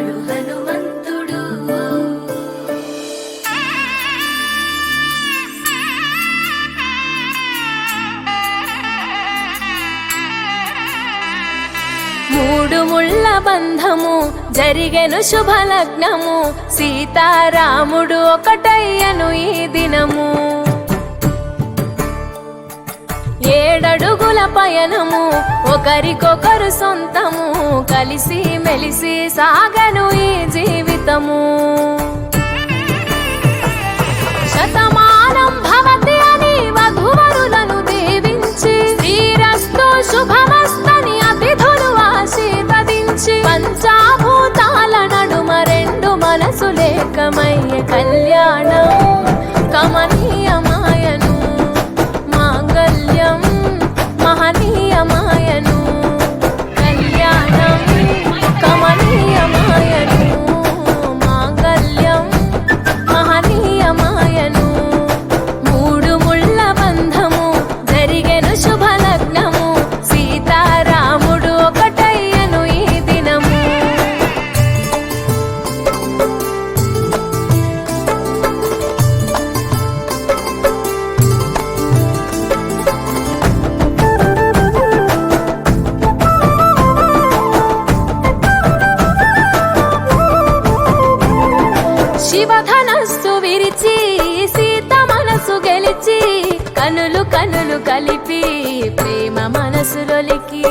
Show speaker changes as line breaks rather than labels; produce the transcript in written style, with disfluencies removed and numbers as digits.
ఉన్నాడు హనుమంతుడు. మూడు ముళ్ళ బంధము జరిగెను శుభలగ్నము, సీతారాముడు ఒకటయ్యను ఈ దినము. 7 అడుగుల పయనము ఒకరికొకరు సొంతము, కలిసి మెలిసి సాగను ఈ జీవితము. శతమానం భవతి అని వధువరులను దీవించి, శ్రీరస్తు శుభమస్తని అతిథులు ఆశీర్వదించి, పంచాభూతాల నడుమ 2 మనసులేకమయ్యే కళ్యాణం కమనీయమాయను, మాంగళ్యం మహనీయమాయను. కళ్యాణం కమనీయమాయను, మాంగళ్యం మహనీయమాయను. మూడు ముళ్ళ బంధము జరిగెను శుభలగ్నము, సీతారాముడు ఒకటయ్యను ఈ దినము. శివధనస్సు విరిచి సీత మనసు గెలిచి, కనులు కనులు కలిపి ప్రేమ మనసులొలికి.